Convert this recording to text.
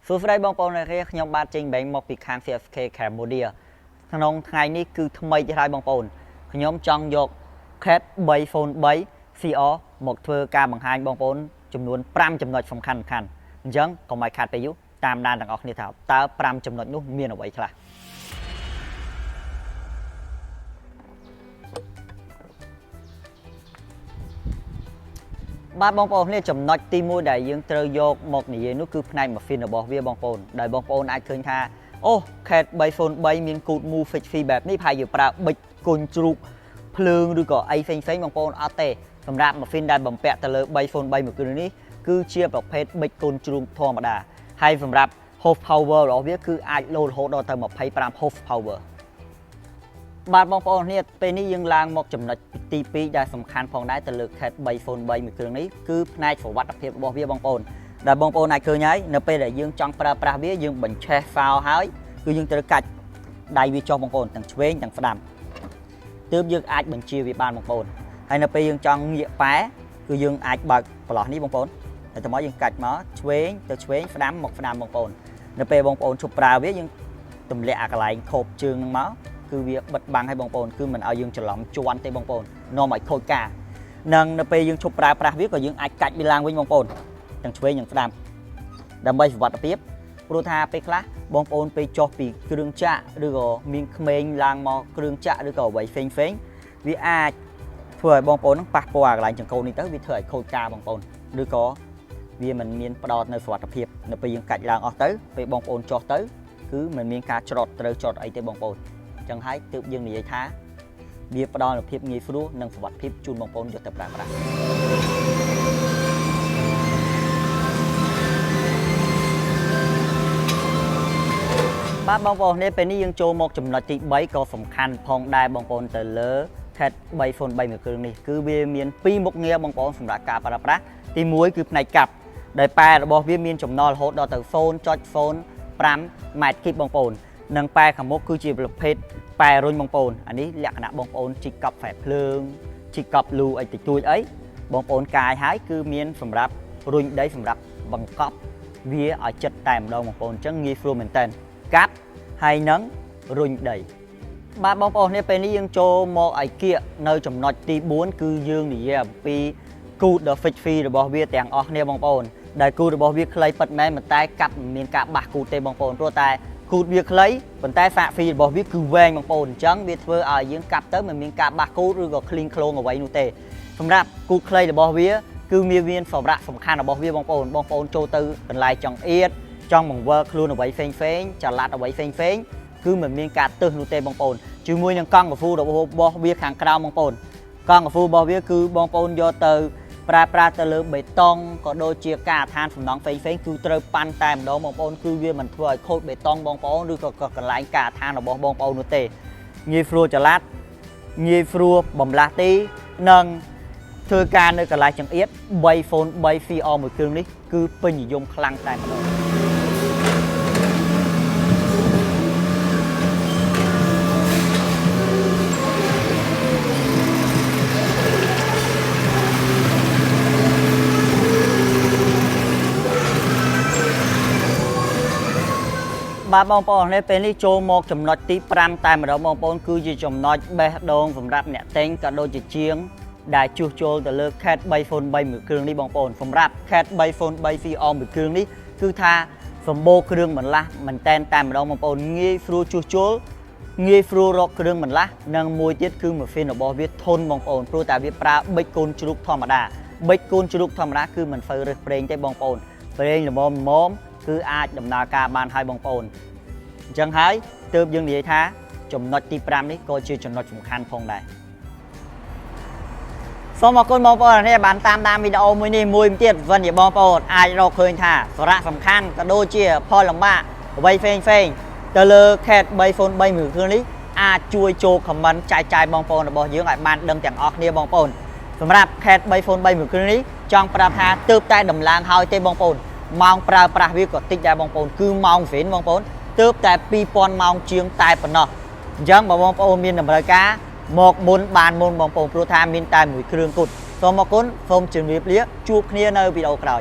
សួស្តីបងប្អូនអ្នកនាងខ្ញុំបាទចេញបែងមកពីខាង CFK Cambodia ក្នុងថ្ងៃនេះគឺថ្មីទៀតហើយបងប្អូនខ្ញុំចង់យក Cat 3 Phone 3 CR មកធ្វើការបង្ហាញបងប្អូនចំនួន5ចំណុចសំខាន់ៗអញ្ចឹងកុំឲ្យខាតពេលយូរតាមដានទាំងអស់គ្នាថាតើ5ចំណុចនោះមានអ្វីខ្លះបាទបងប្អូនគ្នាចំណុចទី1ដែលយើងត្រូវយកមកនិយាយនោះគឺផ្នែក muffin របស់វាបងប្អូនដែលបងប្អូនអាចឃើញថាអូ Cat 3 Phone 3មាន Good Move Fix Fee បែបនេះហើយយើងប្រើប៊ិចគុញជ្រូកភ្លើងឬក៏អីផ្សេងៗបងប្អូនអត់ទេសម្រាប់ muffin ដែលបំពាក់ទៅលើ3 Phone 3មួយគ្រឿងនេះគឺជាប្រភេទប៊ិចគុញជ្រូកធម្មតាហើយសម្រាប់ Horse Power របស់វាគឺអាចលោតរហូតដល់ទៅ25 Horse Powerបាទបងប្អូនគ្នាពេលនេះយើងឡើងមកចំណុចទី2ដែលសំខាន់ផងដែរទៅលើ Cat 3 Phone 3មួយគ្រឿងនេះគឺផ្នែកសុវត្ថិភាពរបស់វាបងប្អូនដែលបងប្អូនអាចឃើញហើយនៅពេលដែលយើងចង់ប្រើប្រាស់វាយើងបញ្ឆេះហ្វោហើយគឺយើងត្រូវកាច់ដៃវាចុះបងប្អូនទាំងឆ្វេងទាំងស្ដាំទើបយើងអាចបញ្ជាវាបានបងប្អូនហើយនៅពេលយើងចង់ងាកប៉ែគឺយើងអាចបើកប្រឡោះនេះបងប្អូនហើយទៅមកយើងកាច់មកឆ្វេងទៅឆ្វេងស្ដាំមកស្ដាំបងប្អូននៅពេលបងប្អូនឈប់ប្រើវាយើងទម្លាក់អាកន្លែងខូបជើងហ្នឹងមកគឺវាបិទបាំងឲ្យបងប្អូនគឺមិនឲ្យយើងច្រឡំជន់ទេបងប្អូននាំឲ្យខូចការនិងនៅពេលយើងឈប់ប្រើប្រាស់វាក៏យើងអាចកាច់វាឡើងវិញបងប្អូនទាំងឆ្វេងទាំងស្ដាំដើម្បីសុវត្ថិភាពព្រោះថាពេលខ្លះបងប្អូនពេលចុះពីគ្រឿងចាក់ឬក៏មានក្មេងឡើងមកគ្រឿងចាក់ឬក៏អ្វីផ្សេងវាអាចធ្វើឲ្យបងប្អូននឹងប៉ះពាល់អាកន្លែងចង្កូតនេះទៅវាធ្វើឲ្យខូចការបងប្អូនឬក៏វាមិនមានផ្ដល់នៅសុវត្ថិភាពនៅពេលយើងកាច់ឡើងអស់ទៅពេលបងប្អូនចុះទៅគឺមិនមានការច្រត់ត្រូវច្រត់អីទេបងប្អូនចឹងហើយទើបយើងនិយាយថាវាផ្ដល់នូវភាពងាយស្រួលនិងសុវត្ថិភាពជូនបងប្អូនយកទៅប្រើប្រាស់បាទបងប្អូននេះពេលនេះយើងចូលមកចំណុចទី3ក៏សំខាន់ផងដែរបងប្អូនទៅលើ Cat 3 Phone 3មួយគ្រឿងនេះគឺវាមាន2មុខងារបងប្អូនសម្រាប់ការប្រើប្រាស់ទី1គឺផ្នែកកាប់ដែលប៉ែរបស់វាមានចំណល់រហូតដល់ទៅ 0.05 ម៉ែត្រគីបបងប្អូននិងប៉ែខាងមុខគឺជាប្រភេទប៉ែរុញបងប្អូនអានេះលក្ខណៈបងប្អូនជីកកប់ហ្វែភ្លើងជីកកប់លូអីតិចតួចអីបងប្អូនកាយហើយគឺមានសម្រាប់រុញដីសម្រាប់បង្កប់វាឲ្យចិត្តតែម្ដងបងប្អូនអញ្ចឹងងាយស្រួលមែនតើកាប់ហើយនឹងរុញដីបាទបងប្អូននេះពេលនេះយើងចូលមកឲ្យគៀកនៅចំណុចទី4គឺយើងនិយាយអំពី Good Fix Fee របស់វាទាំងអស់គ្នាបងប្អូនដែលគូរបស់វាខ្លីពិតមែនតែកាប់មិនមានការបាសគូទេបងប្អូនព្រោះតែគូវាខ្លីប៉ុន្តែសាកហ្វីរបស់វាគឺវែងបងប្អូនអញ្ចឹងវាធ្វើឲ្យយើងកាប់ទៅមិនមានការបាសគូឬក៏ឃ្លីងឃ្លោងអ្វីនោះទេសម្រាប់គូខ្លីរបស់វាគឺមានសម្រាប់សំខាន់របស់វាបងប្អូនចូលទៅកន្លែងចង្អៀតចង់បង្វិលខ្លួនអ្វីផ្សេងចល័តអ្វីផ្សេងគឺមិនមានការទឹះនោះទេបងប្អូនជាមួយនឹងកង់កាហ្វូរបស់វាខាងក្រោមបងប្អូនកង់កាហ្វូរបស់វាគឺបងប្អូនយកទៅប្រើប្រាស់ទៅលើបេតុងក៏ដូចជាការឋានសំណង់ផ្សេងគឺត្រូវប៉ាន់តែម្ដងបងប្អូនគឺវាមិនធ្វើឲ្យខូចបេតុងបងប្អូនឬក៏កន្លែងការឋានរបស់បងប្អូននោះទេងាយស្រួលចល័តងាយស្រួលបំលាស់ទីនិងធ្វើការនៅកន្លែងចង្អៀត3 Phone 3 CR មួយគ្រឿងនេះគឺពេញនិយមខ្លាំងតែម្ដងបាទបងប្អូននេះពេលនេះចូលមកចំណុចទី5តែម្ដងបងប្អូនគឺជាចំណុចបេះដូងសម្រាប់អ្នកទិញក៏ដូចជាជាងដែលជួសជុលទៅលើ Cat 3 Phone 3មួយគ្រឿងនេះបងប្អូនសម្រាប់ Cat 3 Phone 3 CR មួយគ្រឿងនេះគឺថាសម្បូរគ្រឿងបន្លាស់មែនតែនម្ដងបងប្អូនងាយស្រួលជួសជុលងាយស្រួលរកគ្រឿងបន្លាស់និងមួយទៀតគឺ muffin របស់វាធន់បងប្អូនព្រោះតែវាប្រើប៊ិចកូនជ្រូកធម្មតាប៊ិចកូនជ្រូកធម្មតាគឺមិនសូវរើសប្រេងទេបងប្អូនប្រេងល្មមគឺអាចដំណើរការបានហើយបងប្អូនអញ្ចឹងហើយទើបយើងនិយាយថាចំណុចទី5នេះក៏ជាចំណុចសំខាន់ផងដែរសូមអរគុណបងប្អូនអ្នកបានតាមដានវីដេអូមួយនេះមួយទៀតវិញជាបងប្អូនអាចរកឃើញថាសារៈសំខាន់ក៏ដូចជាផលលំបាកអ្វីផ្សេងទៅលើ Cat 3 Phone 3មួយគ្រឿងនេះអាចជួយចូល comment ចែកចាយបងប្អូនរបស់យើងឲ្យបានដឹងទាំងអស់គ្នាបងប្អូនសម្រាប់ Cat 3 Phone 3មួយគ្រឿងនេះចង់ប្រាប់ថាទើបតែដំឡើងហើយទេបងប្អូនម៉ោងប្រើប្រាស់វាក៏តិចដែរបងប្អូនគឺម៉ោងវិញបងប្អូនទើបតែ 2000 ម៉ោងជាងតែប៉ុណ្ណោះអញ្ចឹងបើបងប្អូនមានតម្រូវការមកមុនបានមុនបងប្អូនព្រោះថាមានតែមួយគ្រឿងគត់សូមអរគុណសូមជម្រាបលាជួបគ្នានៅវីដេអូក្រោយ